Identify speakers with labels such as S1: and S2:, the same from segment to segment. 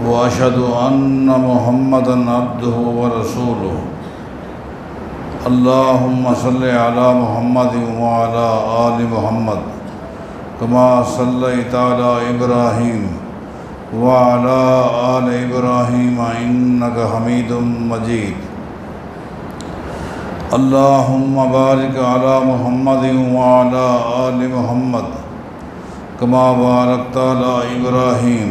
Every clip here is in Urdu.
S1: وأشهد أن محمدًا عبده ورسوله اللهم صل على محمد وعلى آل محمد كما صليت على إبراهيم وعلى آل إبراهيم إنك حميد مجيد اللهم بارك على محمد وعلى آل محمد كما باركت على إبراهيم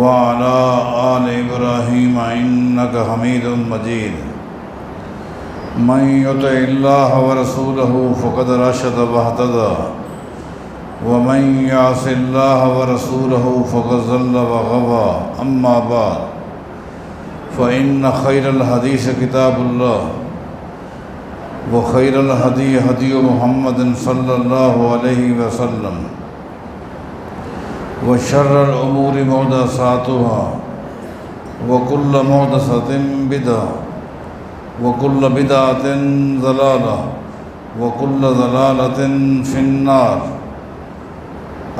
S1: وعلى آل إبراهيم إنك حميد مجيد من يطع الله ورسوله فقد رشد واهتدى ومن يعص الله ورسوله فقد ضل وغوى أما بعد فإن خير الحديث كتاب الله وخير الهدي هدي محمد صلى الله عليه وسلم وشر الأمور محدثاتها وكل محدثة بدعة وكل بدعة ضلالة وكل ضلالة في النار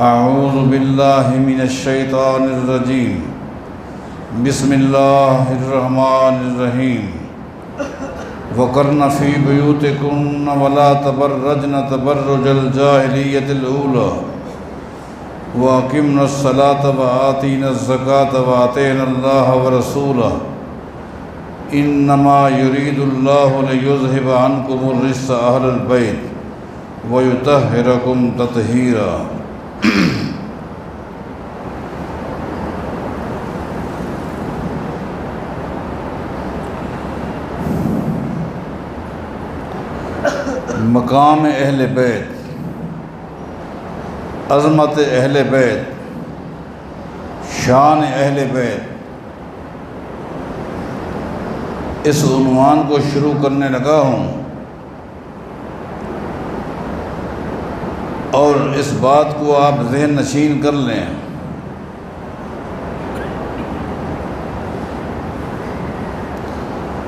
S1: أعوذ بالله من الشيطان الرجيم بسم الله الرحمن الرحيم وقرن في بيوتكن ولا تبرجن تبرج الجاهلية الأولى وأقمنا الصلاة وآتينا الزكاة وأطعنا الله ورسوله إنما يريد الله ليذهب عنكم الرجس أهل البيت ويطهركم تطهيرا مقام اہل بیت، عظمت اہل بیت، شان اہل بیت، اس عنوان کو شروع کرنے لگا ہوں اور اس بات کو آپ ذہن نشین کر لیں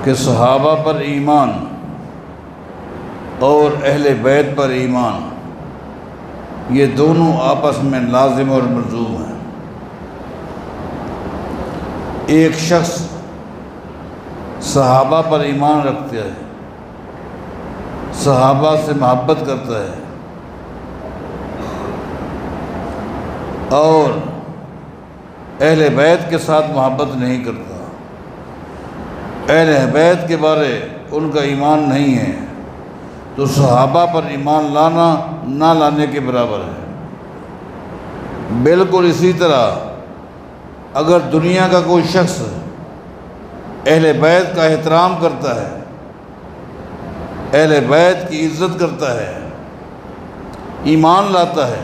S1: کہ صحابہ پر ایمان اور اہل بیت پر ایمان یہ دونوں آپس میں لازم اور ملزوم ہیں۔ ایک شخص صحابہ پر ایمان رکھتا ہے، صحابہ سے محبت کرتا ہے اور اہل بیت کے ساتھ محبت نہیں کرتا، اہل بیت کے بارے ان کا ایمان نہیں ہے، تو صحابہ پر ایمان لانا نہ لانے کے برابر ہے۔ بالکل اسی طرح اگر دنیا کا کوئی شخص اہل بیت کا احترام کرتا ہے، اہل بیت کی عزت کرتا ہے، ایمان لاتا ہے،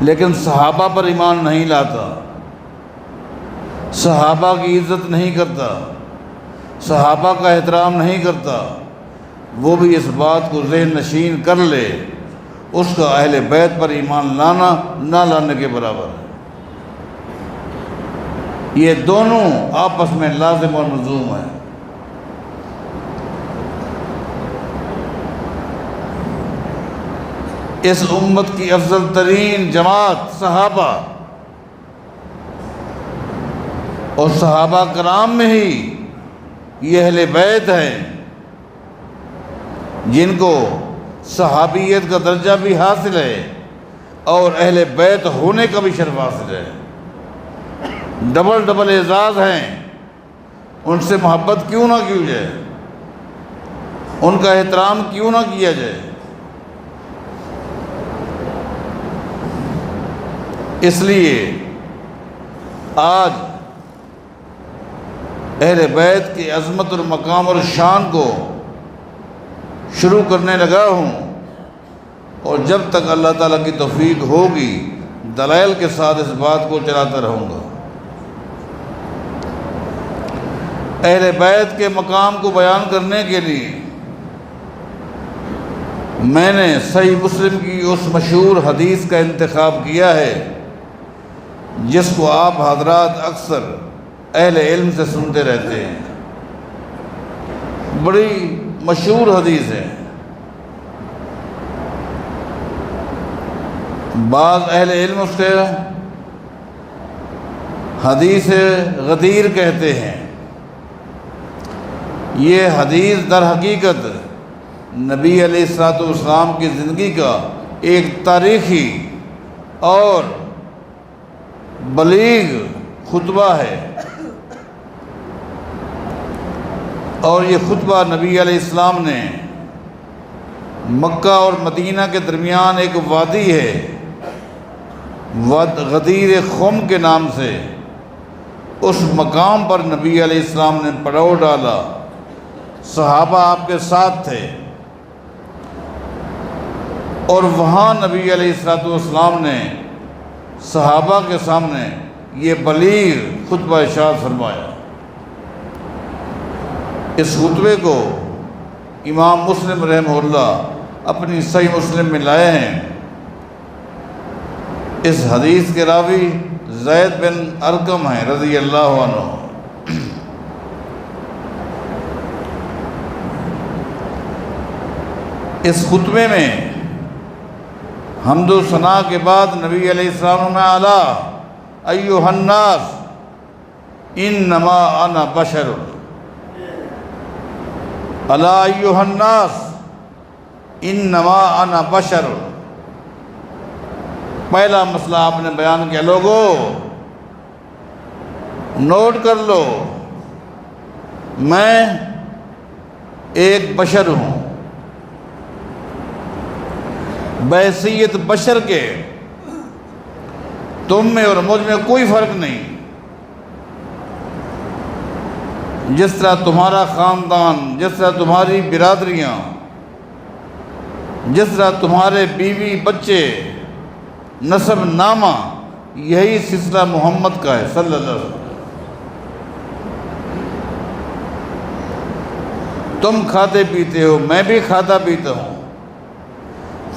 S1: لیکن صحابہ پر ایمان نہیں لاتا، صحابہ کی عزت نہیں کرتا، صحابہ کا احترام نہیں کرتا، وہ بھی اس بات کو ذہن نشین کر لے اس کا اہل بیت پر ایمان لانا نہ لانے کے برابر ہے۔ یہ دونوں آپس میں لازم اور ملزوم ہیں۔ اس امت کی افضل ترین جماعت صحابہ اور صحابہ کرام میں ہی یہ اہل بیت ہیں جن کو صحابیت کا درجہ بھی حاصل ہے اور اہل بیت ہونے کا بھی شرف حاصل ہے۔ ڈبل اعزاز ہیں، ان سے محبت کیوں نہ کی جائے، ان کا احترام کیوں نہ کیا جائے۔ اس لیے آج اہل بیت کی عظمت اور مقام اور شان کو شروع کرنے لگا ہوں، اور جب تک اللہ تعالیٰ کی توفیق ہوگی دلائل کے ساتھ اس بات کو چلاتا رہوں گا۔ اہل بیت کے مقام کو بیان کرنے کے لیے میں نے صحیح مسلم کی اس مشہور حدیث کا انتخاب کیا ہے جس کو آپ حضرات اکثر اہل علم سے سنتے رہتے ہیں۔ بڑی مشہور حدیث ہے، بعض اہل علم اس کے حدیث غدیر کہتے ہیں۔ یہ حدیث در حقیقت نبی علیہ الصلوۃ والسلام کی زندگی کا ایک تاریخی اور بلیغ خطبہ ہے، اور یہ خطبہ نبی علیہ السلام نے مکہ اور مدینہ کے درمیان ایک وادی ہے غدیر خم کے نام سے، اس مقام پر نبی علیہ السلام نے پڑاؤ ڈالا۔ صحابہ آپ کے ساتھ تھے، اور وہاں نبی علیہ الصلوۃ والسلام نے صحابہ کے سامنے یہ بلیغ خطبہ ارشاد فرمایا۔ اس خطبے کو امام مسلم رحمہ اللہ اپنی صحیح مسلم میں لائے ہیں۔ اس حدیث کے راوی زید بن ارقم ہیں رضی اللہ عنہ۔ اس خطبے میں حمد و ثنا کے بعد نبی علیہ السلام میں اعلیٰ ایھا الناس انما انا بشر، الا ایھا الناس انما انا بشر۔ پہلا مسئلہ آپ نے بیان کیا، لوگو نوٹ کر لو، میں ایک بشر ہوں، بحیثیت بشر کے تم میں اور مجھ میں کوئی فرق نہیں۔ جس طرح تمہارا خاندان، جس طرح تمہاری برادریاں، جس طرح تمہارے بیوی بچے، نسب نامہ، یہی سلسلہ محمد کا ہے صلی اللہ علیہ وسلم۔ تم کھاتے پیتے ہو، میں بھی کھاتا پیتا ہوں،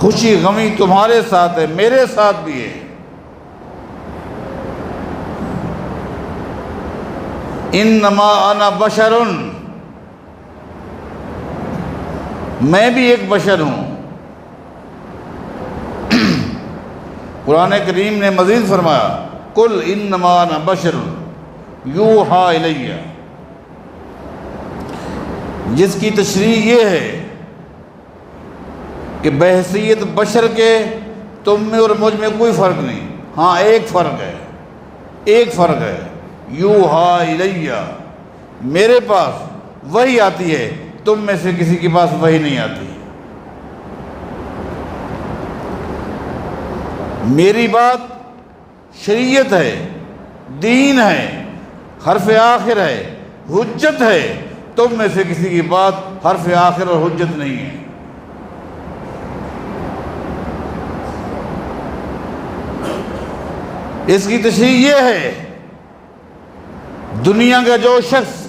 S1: خوشی غمی تمہارے ساتھ ہے، میرے ساتھ بھی ہے۔ انما انا بشر، میں بھی ایک بشر ہوں۔ قرآن کریم نے مزید فرمایا قل انما انا بشر یوحی الی، جس کی تشریح یہ ہے کہ بحیثیت بشر کے تم میں اور مجھ میں کوئی فرق نہیں۔ ہاں ایک فرق ہے، ایک فرق ہے، یوحی الی، میرے پاس وحی آتی ہے، تم میں سے کسی کے پاس وحی نہیں آتی۔ میری بات شریعت ہے، دین ہے، حرف آخر ہے، حجت ہے، تم میں سے کسی کی بات حرف آخر اور حجت نہیں ہے۔ اس کی تشریح یہ ہے، دنیا کا جو شخص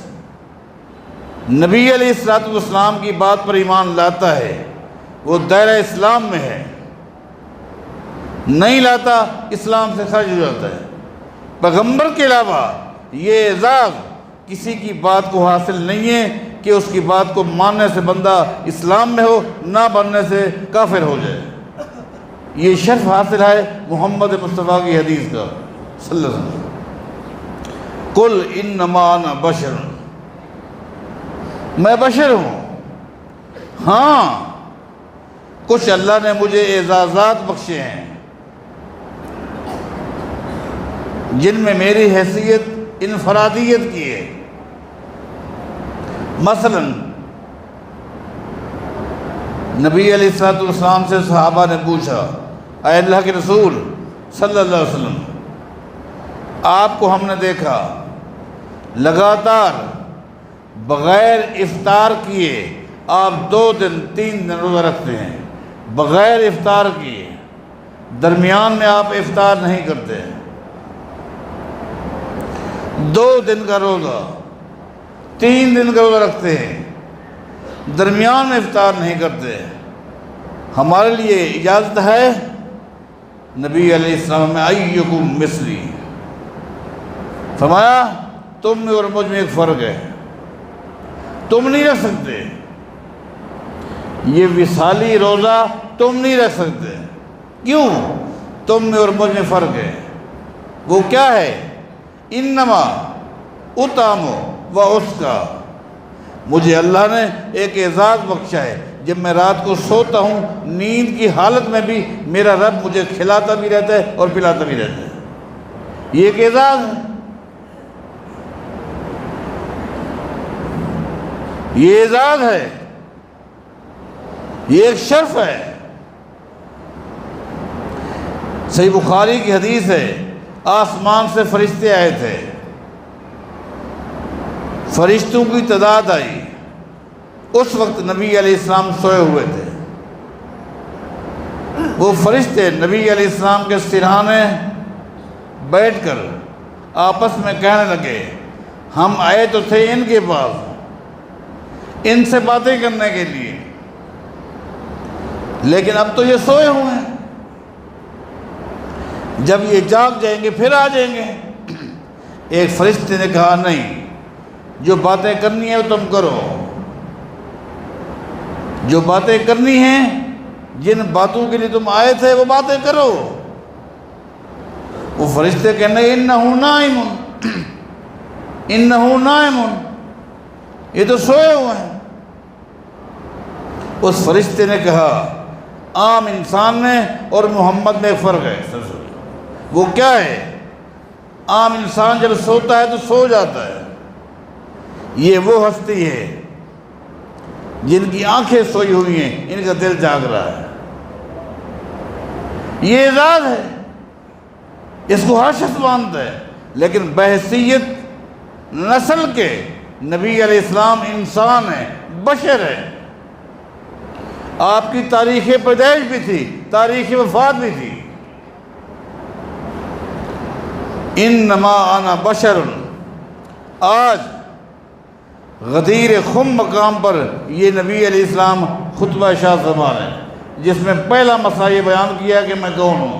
S1: نبی علیہ الصلوۃ والسلام کی بات پر ایمان لاتا ہے وہ دائرہ اسلام میں ہے، نہیں لاتا اسلام سے خارج ہو جاتا ہے۔ پیغمبر کے علاوہ یہ اعزاز کسی کی بات کو حاصل نہیں ہے کہ اس کی بات کو ماننے سے بندہ اسلام میں ہو، نہ ماننے سے کافر ہو جائے۔ یہ شرف حاصل ہے محمد مصطفیٰ کی حدیث کا صلی اللہ علیہ وسلم۔ قل انما انا بشر، میں بشر ہوں۔ ہاں کچھ اللہ نے مجھے اعزازات بخشے ہیں جن میں میری حیثیت انفرادیت کی ہے۔ مثلا نبی علیہ الصلوۃ والسلام سے صحابہ نے پوچھا اے اللہ کے رسول صلی اللہ علیہ وسلم، آپ کو ہم نے دیکھا لگاتار بغیر افطار کیے آپ 2 دن 3 دن روزہ رکھتے ہیں، بغیر افطار کیے، درمیان میں آپ افطار نہیں کرتے، 2 دن کا روزہ 3 دن کا روزہ رکھتے ہیں، درمیان میں افطار نہیں کرتے، ہمارے لیے اجازت ہے؟ نبی علیہ السلام میں ایکم مثلی، فرمایا تم میں اور مجھ میں ایک فرق ہے، تم نہیں رکھ سکتے یہ وصالی روزہ، تم نہیں رکھ سکتے۔ کیوں؟ تم میں اور مجھ میں فرق ہے۔ وہ کیا ہے؟ انما اتامو و اس کا، مجھے اللہ نے ایک اعزاز بخشا ہے، جب میں رات کو سوتا ہوں نیند کی حالت میں بھی میرا رب مجھے کھلاتا بھی رہتا ہے اور پلاتا بھی رہتا ہے، یہ ایک اعزاز ہے، یہ اعزاز ہے، یہ ایک شرف ہے۔ صحیح بخاری کی حدیث ہے، آسمان سے فرشتے آئے تھے، فرشتوں کی تعداد آئی، اس وقت نبی علیہ السلام سوئے ہوئے تھے، وہ فرشتے نبی علیہ السلام کے سرہانے بیٹھ کر آپس میں کہنے لگے، ہم آئے تو تھے ان کے پاس ان سے باتیں کرنے کے لیے، لیکن اب تو یہ سوئے ہوئے ہیں، جب یہ جاگ جائیں گے پھر آ جائیں گے۔ ایک فرشتے نے کہا نہیں، جو باتیں کرنی ہیں وہ تم کرو، جو باتیں کرنی ہیں، جن باتوں کے لیے تم آئے تھے وہ باتیں کرو۔ وہ فرشتے کہنے انہو نائم، انہو نائم، یہ تو سوئے ہوئے ہیں۔ اس فرشتے نے کہا عام انسان میں اور محمد میں فرق ہے، وہ کیا ہے؟ عام انسان جب سوتا ہے تو سو جاتا ہے، یہ وہ ہستی ہے جن کی آنکھیں سوئی ہوئی ہیں، ان کا دل جاگ رہا ہے، یہ اعزاز ہے، اس کو ہر شخص مانتا ہے، لیکن بحیثیت نسل کے نبی علیہ السلام انسان ہے، بشر ہے، آپ کی تاریخ پیدائش بھی تھی، تاریخ وفات بھی تھی۔ انما انا بشر، آج غدیر خم مقام پر یہ نبی علیہ السلام خطبہ شاہ زمان ہے، جس میں پہلا مسئلہ یہ بیان کیا کہ میں کون ہوں۔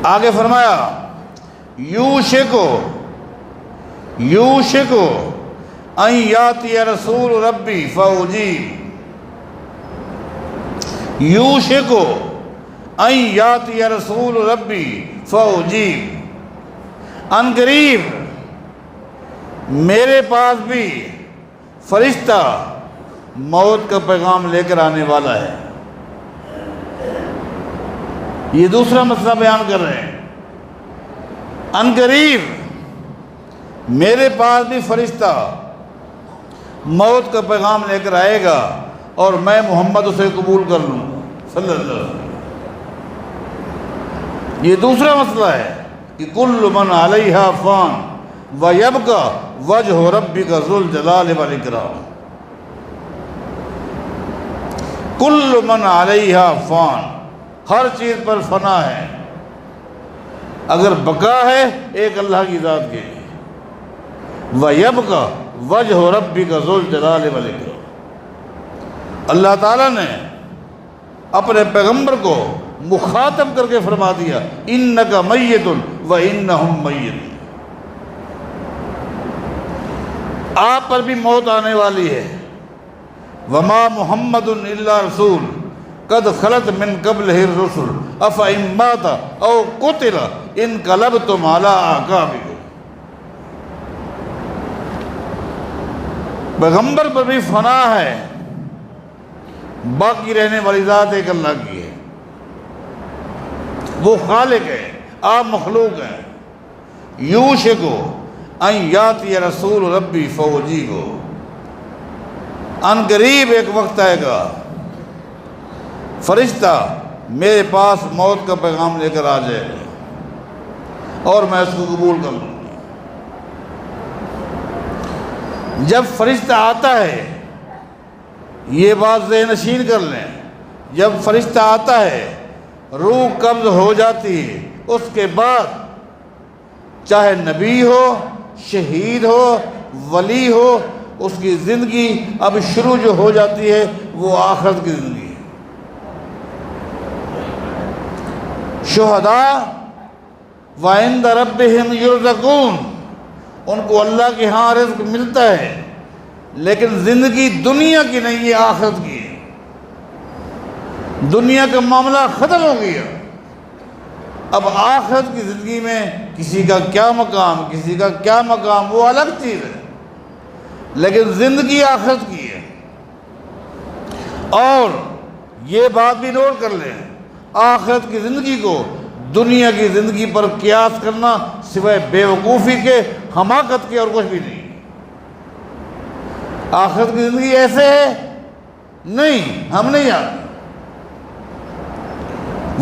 S1: آگے فرمایا یوشکو ان یاتی رسول ربی فاجیب، یوشکو ان یاتی رسول ربی فاجیب، ان قریب میرے پاس بھی فرشتہ موت کا پیغام لے کر آنے والا ہے۔ یہ دوسرا مسئلہ بیان کر رہے ہیں، ان قریب میرے پاس بھی فرشتہ موت کا پیغام لے کر آئے گا اور میں محمد اسے قبول کر لوں صلی اللہ علیہ وسلم۔ یہ دوسرا مسئلہ ہے کہ کل من علیہا فان وَيَبْقَى وَجْهُ رَبِّكَ ذُو الْجَلَالِ وَالْإِكْرَامِ، کل من علیہا فان، ہر چیز پر فنا ہے، اگر بقا ہے ایک اللہ کی ذات کے لیے، وَيَبْقَى وَجْهُ رَبِّكَ ذُو الْجَلَالِ وَالْإِكْرَامِ، اللہ تعالیٰ نے اپنے پیغمبر کو مخاطب کر کے فرما دیا اِنَّكَ مَيِّتٌ وَإِنَّهُمْ مَيِّتٌ، آپ پر بھی موت آنے والی ہے، وما محمد الا رسول قد خلت من قبلہ الرسل افإن مات او قتل انقلبتم علی اعقابکم، پیغمبر پر بھی فنا ہے، باقی رہنے والی ذات ایک اللہ کی ہے، وہ خالق ہے، آپ مخلوق ہیں۔ یوشکو ان یاتی رسول ربی فاجیبہ، ان قریب ایک وقت آئے گا فرشتہ میرے پاس موت کا پیغام لے کر آ جائے گا اور میں اس کو قبول کر لوں گا۔ جب فرشتہ آتا ہے، یہ بات ذہن نشین کر لیں، جب فرشتہ آتا ہے روح قبض ہو جاتی ہے، اس کے بعد چاہے نبی ہو، شہید ہو، ولی ہو، اس کی زندگی اب شروع جو ہو جاتی ہے وہ آخرت کی زندگی ہے۔ شہداء وعند ربہم یرزقون، ان کو اللہ کے ہاں رزق ملتا ہے، لیکن زندگی دنیا کی نہیں ہے، آخرت کی ہے۔ دنیا کا معاملہ ختم ہو گیا، اب آخرت کی زندگی میں کسی کا کیا مقام، کسی کا کیا مقام، وہ الگ چیز ہے، لیکن زندگی آخرت کی ہے۔ اور یہ بات بھی نوٹ کر لیں، آخرت کی زندگی کو دنیا کی زندگی پر قیاس کرنا سوائے بے وقوفی کے، حماقت کے، اور کچھ بھی نہیں۔ آخرت کی زندگی ایسے ہے نہیں، ہم نہیں جانتے۔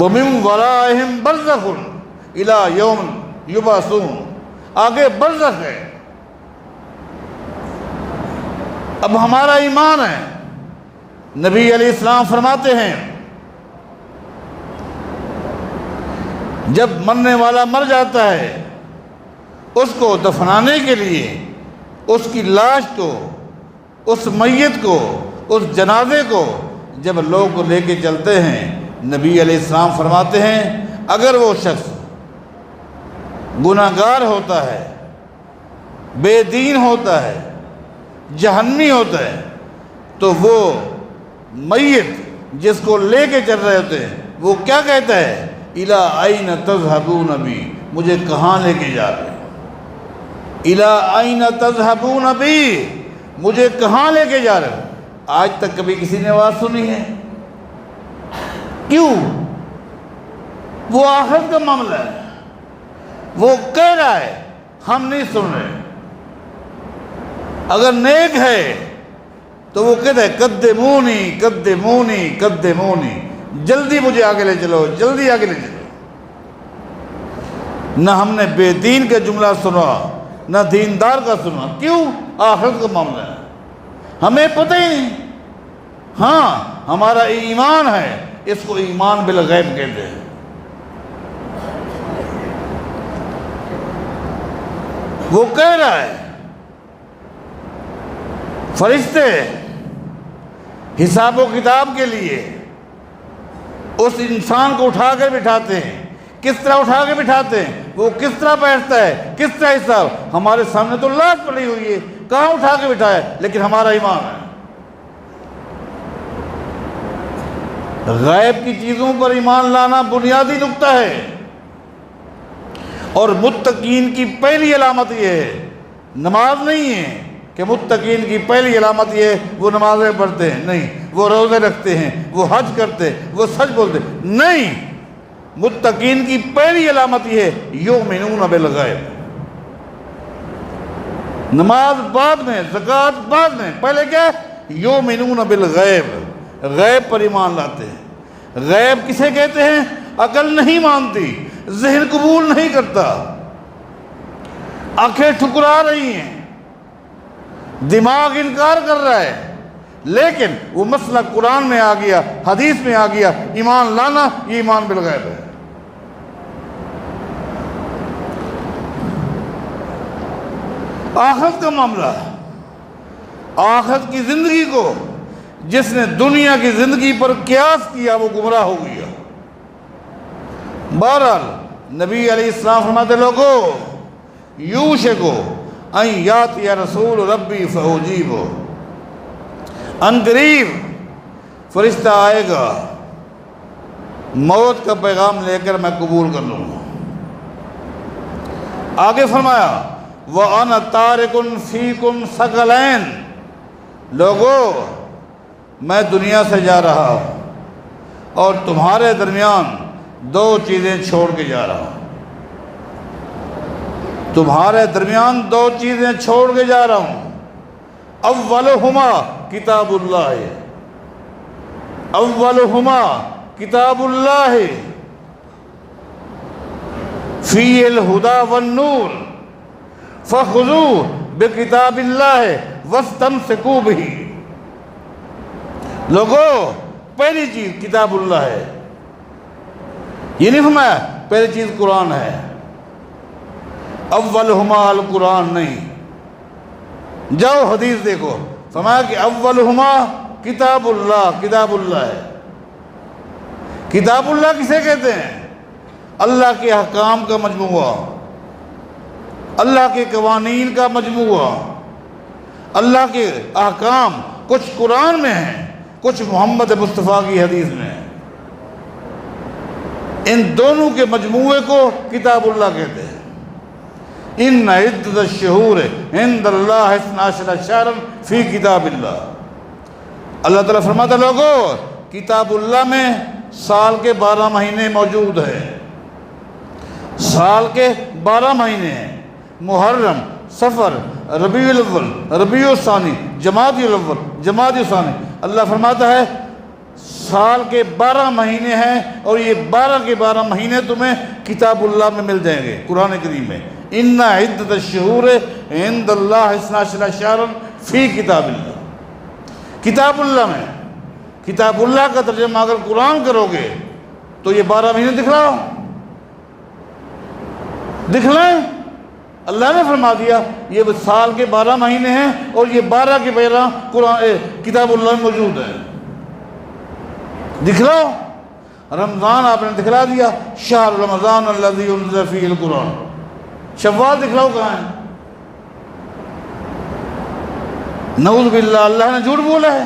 S1: وَمِن وَرَائِهِمْ بَرْزَخٌ إِلَىٰ يَوْمٍ يُبْعَثُونَ، آگے برزخ ہے۔ اب ہمارا ایمان ہے، نبی علیہ السلام فرماتے ہیں جب مرنے والا مر جاتا ہے، اس کو دفنانے کے لیے اس کی لاش کو، اس میت کو، اس جنازے کو جب لوگ لے کے چلتے ہیں، نبی علیہ السلام فرماتے ہیں اگر وہ شخص گناہگار ہوتا ہے، بے دین ہوتا ہے، جہنمی ہوتا ہے، تو وہ میت جس کو لے کے چل رہے ہوتے ہیں وہ کیا کہتا ہے؟ اِلَىٰ أَيْنَ تَذْهَبُونَ بِي، مجھے کہاں لے کے جا رہے ہیں؟ اِلَىٰ أَيْنَ تَذْهَبُونَ بِي، مجھے کہاں لے کے جا رہے ہیں؟ آج تک کبھی کسی نے آواز سنی ہے؟ کیوں؟ وہ آخرت کا معاملہ ہے، وہ کہہ رہا ہے، ہم نہیں سن رہے۔ اگر نیک ہے تو وہ کہتا ہے قدمونی قدمونی قدمونی، جلدی مجھے آگے لے چلو، جلدی آگے لے چلو۔ نہ ہم نے بے دین کا جملہ سنا، نہ دیندار کا سنا۔ کیوں؟ آخرت کا معاملہ ہے، ہمیں پتہ ہی نہیں۔ ہاں ہمارا ایمان ہے، اس کو ایمان بالغیب کہتے ہیں۔ وہ کہہ رہا ہے فرشتے حساب و کتاب کے لیے اس انسان کو اٹھا کر بٹھاتے ہیں۔ کس طرح اٹھا کے بٹھاتے ہیں؟ وہ کس طرح بیٹھتا ہے؟ کس طرح حساب؟ ہمارے سامنے تو لاش پڑی ہوئی ہے، کہاں اٹھا کے بٹھایا؟ لیکن ہمارا ایمان ہے۔ غیب کی چیزوں پر ایمان لانا بنیادی نقطہ ہے، اور متقین کی پہلی علامت یہ ہے، نماز نہیں ہے کہ متقین کی پہلی علامت یہ ہے وہ نمازیں پڑھتے ہیں، نہیں، وہ روزے رکھتے ہیں، وہ حج کرتے ہیں، وہ سچ بولتے ہیں، نہیں۔ متقین کی پہلی علامت یہ ہے یؤمنون بالغیب۔ نماز بعد میں، زکوٰۃ بعد میں، پہلے کیا ہے؟ یؤمنون بالغیب، غیب پر ایمان لاتے ہیں۔ غیب کسے کہتے ہیں؟ عقل نہیں مانتی، ذہن قبول نہیں کرتا، آنکھیں ٹھکرا رہی ہیں، دماغ انکار کر رہا ہے، لیکن وہ مسئلہ قرآن میں آ گیا، حدیث میں آ گیا، ایمان لانا، یہ ایمان بالغیب ہے۔ آخرت کا معاملہ، آخرت کی زندگی کو جس نے دنیا کی زندگی پر قیاس کیا وہ گمراہ ہو گیا۔ بہرحال نبی علیہ السلام فرماتے لوگو یوشکو ان یاتی رسول ربی فاجیبو، ان قریب فرشتہ آئے گا، موت کا پیغام لے کر میں قبول کر لوں گا۔ آگے فرمایا وَأَنَا تَارِكٌ فِيكُمْ ثَقَلَيْنِ، لوگو میں دنیا سے جا رہا ہوں اور تمہارے درمیان دو چیزیں چھوڑ کے جا رہا ہوں، تمہارے درمیان دو چیزیں چھوڑ کے جا رہا ہوں۔ اولہما کتاب اللہ، اولہما کتاب اللہ فی الہدی والنور فخذوا بکتاب اللہ واستمسکوا بہ۔ لوگو پہلی چیز کتاب اللہ ہے، یہ نہیں فرمایا پہلی چیز قرآن ہے، اولہما القرآن نہیں۔ جاؤ حدیث دیکھو، فرمایا کہ اولہما کتاب اللہ، کتاب اللہ ہے۔ کتاب اللہ کسے کہتے ہیں؟ اللہ کے احکام کا مجموعہ، اللہ کے قوانین کا مجموعہ، اللہ کے احکام کچھ قرآن میں ہیں، کچھ محمد مصطفیٰ کی حدیث میں ہیں۔ ان دونوں کے مجموعے کو کتاب اللہ کہتے ہیں۔ ان عدت الشہور عند اللہ 12 شہرا فی کتاب اللہ۔ اللہ تعالیٰ فرماتا لوگو کتاب اللہ میں سال کے 12 مہینے موجود ہیں، سال کے 12 مہینے ہیں، محرم، صفر، ربیع الاول، ربیع الثانی، جمادی الاول، جمادی الثانی۔ اللہ فرماتا ہے سال کے 12 مہینے ہیں اور یہ 12 کے 12 مہینے تمہیں کتاب اللہ میں مل جائیں گے۔ قرآن کریم میں ان عدت الشہور عند اللہ 12 شہرا فی کتاب اللہ، کتاب اللہ میں۔ کتاب اللہ کا ترجمہ اگر قرآن کرو گے تو یہ 12 مہینے دکھلاؤ، دکھلائیں۔ اللہ نے فرما دیا یہ سال کے 12 مہینے ہیں اور یہ 12 کے 12 قرآن کتاب اللہ میں موجود ہے، دکھلاؤ۔ رمضان آپ نے دکھلا دیا، شہر رمضان الذی انزل فیہ القرآن۔ شوال دکھلاؤ کہاں ہے؟ نعوذ باللہ اللہ نے جھوٹ بولا ہے،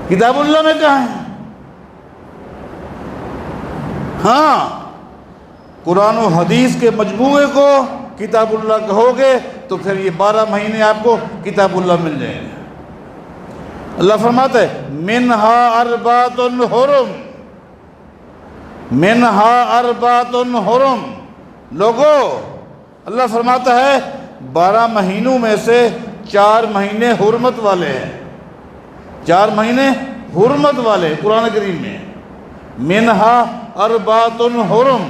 S1: کتاب اللہ میں کہاں ہے؟ ہاں قرآن و حدیث کے مجموعے کو کتاب اللہ کہو گے تو پھر یہ 12 مہینے آپ کو کتاب اللہ مل جائیں گے۔ اللہ فرماتا ہے منہا اربعۃ حرم، منہا اربعۃ حرم۔ لوگو اللہ فرماتا ہے 12 مہینوں میں سے 4 مہینے حرمت والے ہیں، 4 مہینے حرمت والے قرآن کریم میں۔ منہا اربعۃ حرم،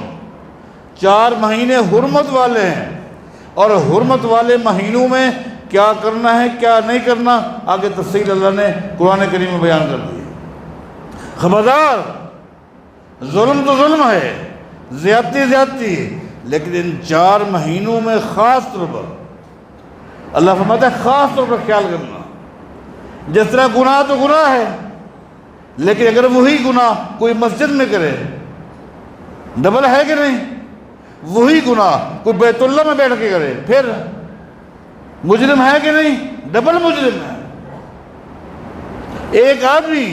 S1: 4 مہینے حرمت والے ہیں، اور حرمت والے مہینوں میں کیا کرنا ہے کیا نہیں کرنا آگے تفصیل اللہ نے قرآن کریم میں بیان کر دی۔ خبردار، ظلم تو ظلم ہے، زیادتی زیادتی، لیکن ان 4 مہینوں میں خاص طور پر اللہ فرماتا ہے خاص طور پر خیال کرنا۔ جس طرح گناہ تو گناہ ہے، لیکن اگر وہی گناہ کوئی مسجد میں کرے ڈبل ہے کہ نہیں؟ وہی گناہ کوئی بیت اللہ میں بیٹھ کے کرے پھر مجرم ہے کہ نہیں؟ ڈبل مجرم ہے۔ ایک آدمی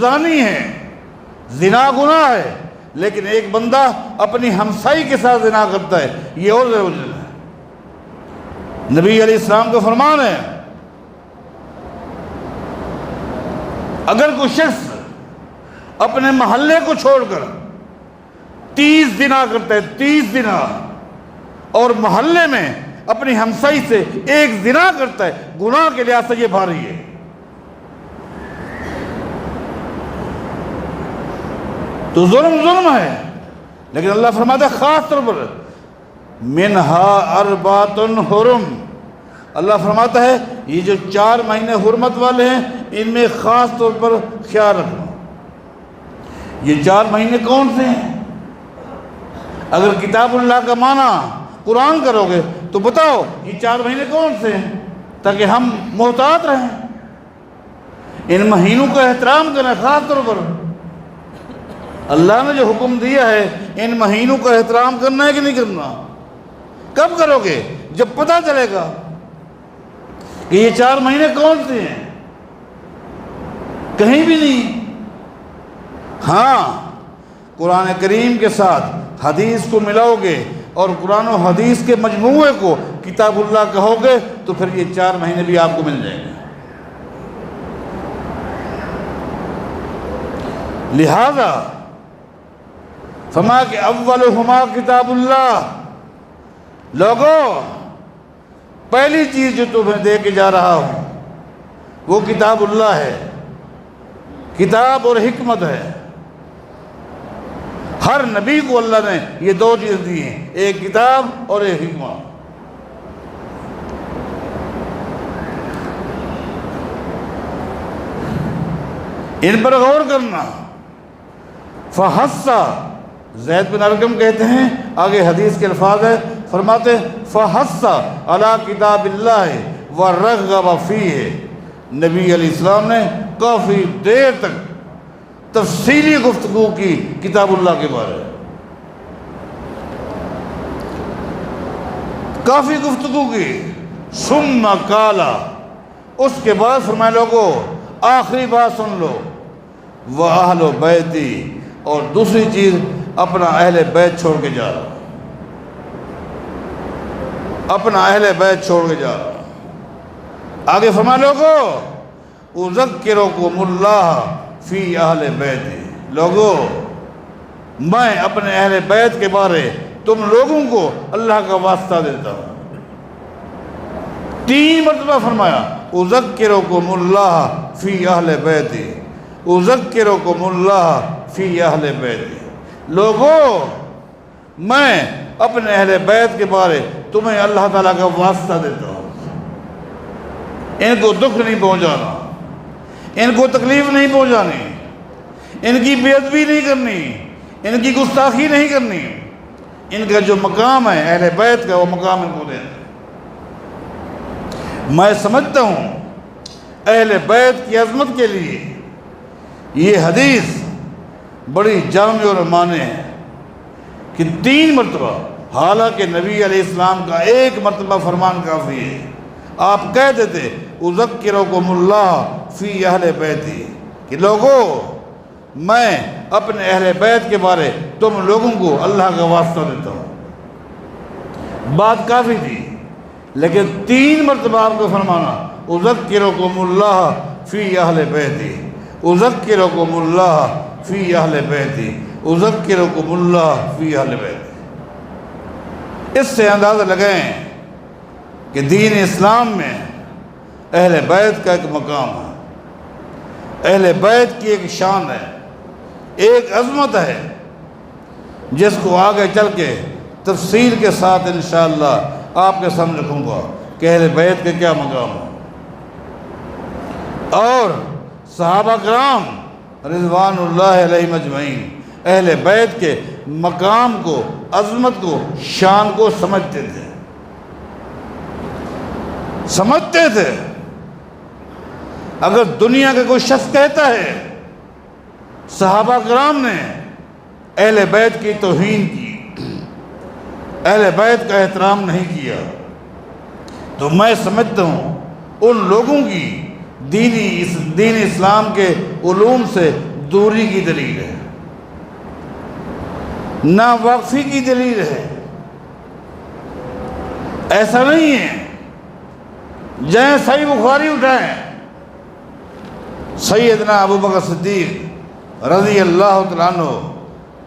S1: زانی ہے، زنا گناہ ہے، لیکن ایک بندہ اپنی ہمسائی کے ساتھ زنا کرتا ہے، یہ اور زیادہ مجرم ہے۔ نبی علیہ السلام کا فرمان ہے اگر کوئی شخص اپنے محلے کو چھوڑ کر 30 زنا کرتا ہے، 30 زنا، اور محلے میں اپنی ہمسائی سے 1 زنا کرتا ہے، گناہ کے لحاظ سے یہ بھاری ہے۔ تو ظلم ظلم ہے، لیکن اللہ فرماتا ہے خاص طور پر منہا اربعۃ حرم۔ اللہ فرماتا ہے یہ جو 4 مہینے حرمت والے ہیں ان میں خاص طور پر خیال رکھنا۔ یہ 4 مہینے کون سے ہیں؟ اگر کتاب اللہ کا معنی قرآن کرو گے تو بتاؤ یہ 4 مہینے کون سے ہیں تاکہ ہم محتاط رہیں، ان مہینوں کا احترام کریں۔ خاص طور پر اللہ نے جو حکم دیا ہے ان مہینوں کا احترام کرنا ہے کہ نہیں کرنا؟ کب کرو گے؟ جب پتہ چلے گا کہ یہ 4 مہینے کون سے ہیں، کہیں بھی نہیں۔ ہاں قرآن کریم کے ساتھ حدیث کو ملاؤ گے اور قرآن و حدیث کے مجموعے کو کتاب اللہ کہو گے تو پھر یہ 4 مہینے بھی آپ کو مل جائیں گے۔ لہذا فرمایا کہ اولہما کتاب اللہ۔ لوگوں پہلی چیز جو تمہیں دے کے جا رہا ہوں وہ کتاب اللہ ہے، کتاب اور حکمت ہے۔ ہر نبی کو اللہ نے یہ 2 چیزیں دی ہیں، ایک کتاب اور ایک حکمت۔ ان پر غور کرنا۔ فحصہ، زید بن ارقم کہتے ہیں، آگے حدیث کے الفاظ ہے، فرماتے فحصہ علی کتاب اللہ ورغب فیہ۔ نبی علیہ السلام نے کافی دیر تک تفصیلی گفتگو کی کتاب اللہ کے بارے میں، کافی گفتگو کی۔ ثم قال، اس کے بعد فرمایا لوگو آخری بات سن لو، وَأَهْلُ بَيْتِي اور دوسری چیز اپنا اہل بیت چھوڑ کے جا رہا، اپنا اہل بیت چھوڑ کے جا رہا۔ آگے فرما لوگو اذکرکم اللہ فی اہل بیتی، لوگو میں اپنے اہل بیت کے بارے تم لوگوں کو اللہ کا واسطہ دیتا ہوں۔ 3 مرتبہ فرمایا اذکرکم اللہ فی اہل بیتی، اذکرکم اللہ فی اہل بیتی، لوگو میں اپنے اہل بیت کے بارے تمہیں اللہ تعالیٰ کا واسطہ دیتا ہوں۔ ان کو دکھ نہیں پہنچانا، ان کو تکلیف نہیں پہنچانی، ان کی بے ادبی نہیں کرنی، ان کی گستاخی نہیں کرنی، ان کا جو مقام ہے اہل بیت کا وہ مقام ان کو دینا۔ میں سمجھتا ہوں اہل بیت کی عظمت کے لیے یہ حدیث بڑی جامع اور معنی ہے کہ 3 مرتبہ، حالانکہ نبی علیہ السلام کا 1 مرتبہ فرمان کافی ہے۔ آپ کہہ دیتے اذکرکم اللہ فی اہل بیتی کہ لوگو میں اپنے اہل بیت کے بارے تم لوگوں کو اللہ کا واسطہ دیتا ہوں، بات کافی تھی، لیکن 3 مرتبہ آپ کو فرمانا اذکرکم اللہ فی اہل بیتی، اذکرکم اللہ فی اہل بیتی، اذکرکم اللہ فی اہل بیتی۔ اس سے اندازہ لگائیں کہ دین اسلام میں اہل بیت کا ایک مقام ہے، اہل بیت کی ایک شان ہے، ایک عظمت ہے، جس کو آگے چل کے تفصیل کے ساتھ انشاءاللہ آپ کے سامنے رکھوں گا کہ اہل بیت کا کیا مقام ہے۔ اور صحابہ کرام رضوان اللہ علیہم اجمعین اہل بیت کے مقام کو، عظمت کو، شان کو سمجھتے تھے، سمجھتے تھے۔ اگر دنیا کا کوئی شخص کہتا ہے صحابہ کرام نے اہل بیت کی توہین کی، اہل بیت کا احترام نہیں کیا، تو میں سمجھتا ہوں ان لوگوں کی دین اسلام کے علوم سے دوری کی دلیل ہے، ناواقفی کی دلیل ہے۔ ایسا نہیں ہے، جائیں صحیح بخاری اٹھائیں، سیدنا ابو بکر صدیق رضی اللہ تعالیٰ عنہ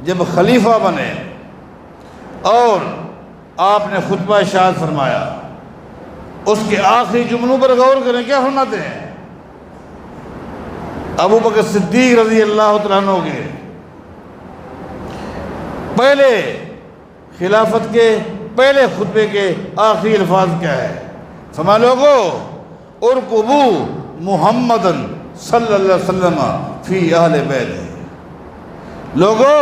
S1: جب خلیفہ بنے اور آپ نے خطبہ ارشاد فرمایا، اس کے آخری جملوں پر غور کریں، کیا فرماتے ہیں؟ ابو بکر صدیق رضی اللہ تعالیٰ عنہ کے پہلے خلافت کے پہلے خطبے کے آخری الفاظ کیا ہے؟ فرمایا لوگو ارکبو محمدن صلی اللہ علیہ وسلم فی اہل بیت، لوگو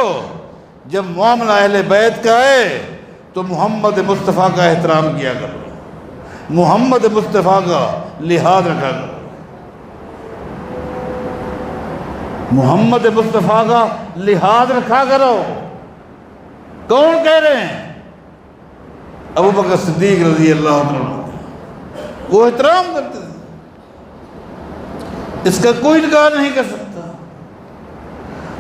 S1: جب معاملہ اہل بیت کا ہے تو محمد مصطفیٰ کا احترام کیا کرو، محمد مصطفیٰ کا لحاظ رکھا کرو، محمد مصطفیٰ کا لحاظ رکھا کرو۔ کون کہہ رہے ہیں؟ ابو بکر صدیق رضی اللہ عنہ، وہ احترام کرتے تھے، اس کا کوئی انکار نہیں کر سکتا،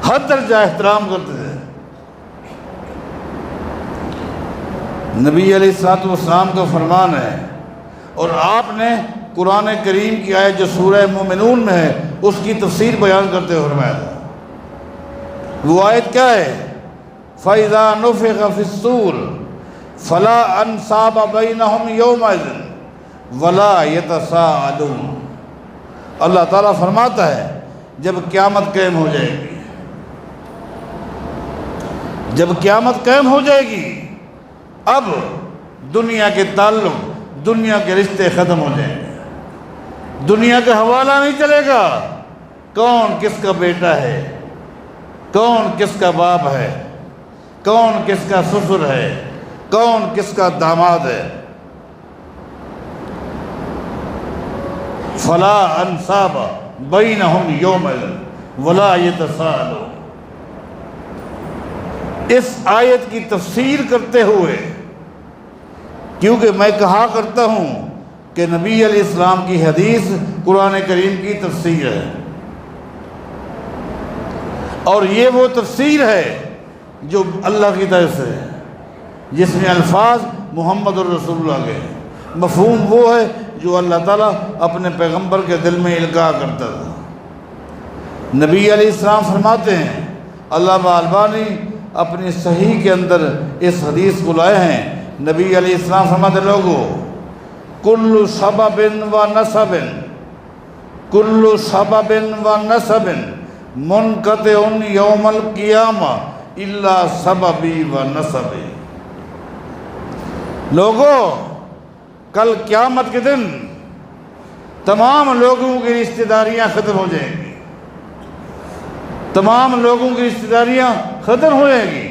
S1: حد درجہ احترام کرتے تھے۔ نبی علیہ السلام کا فرمان ہے، اور آپ نے قرآن کریم کی آیت جو سورہ مومنون میں ہے اس کی تفسیر بیان کرتے ہوئے فرمایا تھا۔ وہ آیت کیا ہے؟ فَإِذَا نُفِخَ فِي الصُّورِ فَلَا أَنْسَابَ بَيْنَهُمْ يَوْمَئِذٍ وَلَا يَتَسَاءَلُونَ۔ اللہ تعالیٰ فرماتا ہے جب قیامت قائم ہو جائے گی، جب قیامت قائم ہو جائے گی، اب دنیا کے تعلق، دنیا کے رشتے ختم ہو جائیں گے، دنیا کا حوالہ نہیں چلے گا، کون کس کا بیٹا ہے، کون کس کا باپ ہے، کون کس کا سسر ہے، کون کس کا داماد ہے۔ فلا انصاب بینہم یومئذ ولا یتساءلون۔ اس آیت کی تفسیر کرتے ہوئے، کیونکہ میں کہا کرتا ہوں کہ نبی علیہ السلام کی حدیث قرآن کریم کی تفسیر ہے، اور یہ وہ تفسیر ہے جو اللہ کی طرف سے ہے، جس میں الفاظ محمد الرسول اللہ کے، مفہوم وہ ہے جو اللہ تعالیٰ اپنے پیغمبر کے دل میں القاء کرتا تھا۔ نبی علیہ السلام فرماتے ہیں، علامہ البانی اپنی صحیح کے اندر اس حدیث کو لائے ہیں، نبی علیہ السلام فرماتے لوگو کل سبب و نسب، کل سبب و نسب منقطع یوم القیامہ الا سببی و نسبی۔ لوگوں، کل قیامت کے دن تمام لوگوں کی رشتہ داریاں ختم ہو جائیں گی، تمام لوگوں کی رشتہ داریاں ختم ہو جائیں گی۔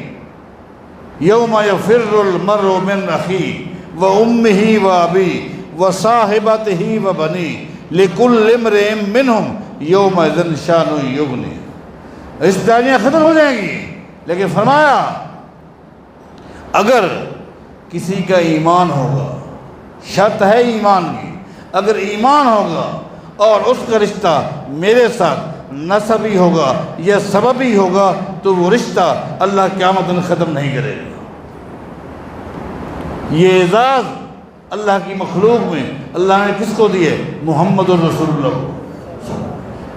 S1: یوم یفر المرء من اخیہ و امہ و ابی و صاحبتہ و بنی لکل امرئ منہم یومئذ شأن یغنی۔ رشتہ داریاں ختم ہو جائیں گی، لیکن فرمایا اگر کسی کا ایمان ہوگا، شرط ہے ایمان کی، اگر ایمان ہوگا اور اس کا رشتہ میرے ساتھ نسبی ہوگا یا سببی ہوگا تو وہ رشتہ اللہ قیامت دن ختم نہیں کرے گا۔ یہ اعزاز اللہ کی مخلوق میں اللہ نے کس کو دیے؟ محمد الرسول اللہ کو،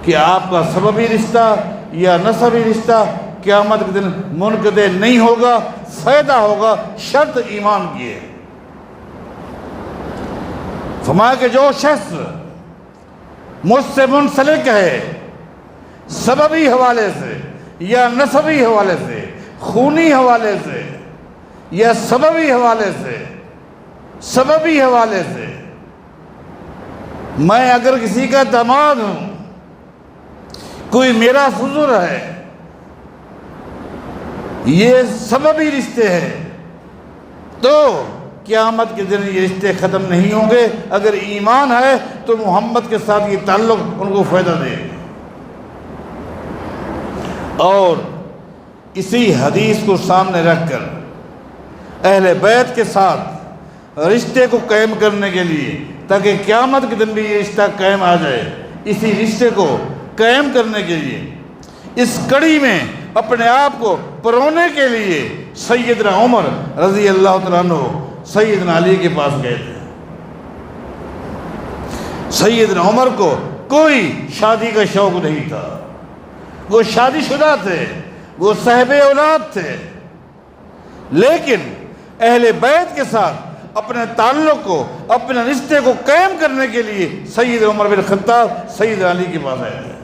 S1: کہ آپ کا سببی رشتہ یا نسبی رشتہ قیامت کے دن منقطع نہیں ہوگا، فائدہ ہوگا، شرط ایمان کی ہے۔ فرمایا کہ جو شخص مجھ سے منسلک ہے سببی حوالے سے یا نسبی حوالے سے، خونی حوالے سے یا سببی حوالے سے، سببی حوالے سے، میں اگر کسی کا داماد ہوں، کوئی میرا حضور ہے، یہ سببی رشتے ہیں، تو قیامت کے دن یہ رشتے ختم نہیں ہوں گے۔ اگر ایمان ہے تو محمد کے ساتھ یہ تعلق ان کو فائدہ دے گا۔ اور اسی حدیث کو سامنے رکھ کر اہل بیت کے ساتھ رشتے کو قائم کرنے کے لیے، تاکہ قیامت کے دن بھی یہ رشتہ قائم آ جائے، اسی رشتے کو قائم کرنے کے لیے اس کڑی میں اپنے آپ کو پرونے کے لیے سیدنا عمر رضی اللہ تعالیٰ عنہ سیدنا علی کے پاس گئے تھے۔ سیدنا عمر کو کوئی شادی کا شوق نہیں تھا، وہ شادی شدہ تھے، وہ صاحب اولاد تھے، لیکن اہل بیت کے ساتھ اپنے تعلق کو، اپنے رشتے کو قائم کرنے کے لیے سید عمر بن خطاب سید علی کے پاس آئے تھے۔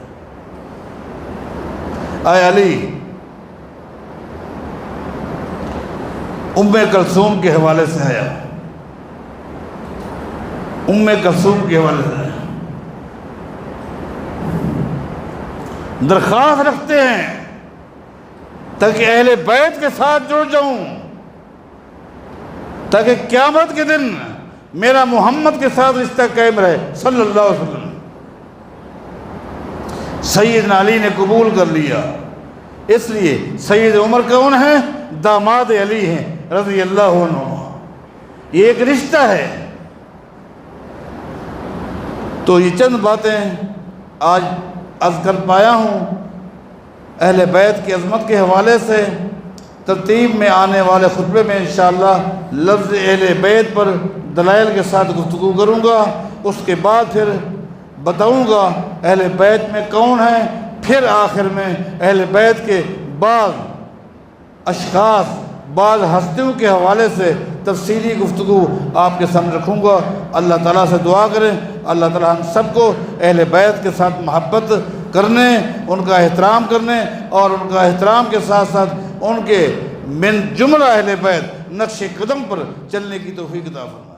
S1: اے علی، ام کلثوم کے حوالے سے آیا، ام کلثوم کے حوالے سے آیا، درخواست رکھتے ہیں تاکہ اہل بیت کے ساتھ جڑ جاؤں، تاکہ قیامت کے دن میرا محمد کے ساتھ رشتہ قائم رہے صلی اللہ علیہ وسلم۔ سیدنا علی نے قبول کر لیا، اس لیے سید عمر کون ہیں؟ داماد علی ہیں رضی اللہ عنہ۔ یہ ایک رشتہ ہے۔ تو یہ چند باتیں آج عرض کر پایا ہوں اہل بیت کی عظمت کے حوالے سے۔ ترتیب میں آنے والے خطبے میں انشاءاللہ لفظ اہل بیت پر دلائل کے ساتھ گفتگو کروں گا، اس کے بعد پھر بتاؤں گا اہل بیت میں کون ہیں، پھر آخر میں اہل بیت کے بعض اشخاص، بعض ہستیوں کے حوالے سے تفصیلی گفتگو آپ کے سامنے رکھوں گا۔ اللہ تعالیٰ سے دعا کریں اللہ تعالیٰ ہم سب کو اہل بیت کے ساتھ محبت کرنے، ان کا احترام کرنے اور ان کا احترام کے ساتھ ساتھ ان کے من جملہ اہل بیت نقش قدم پر چلنے کی توفیق عطا فرمائے۔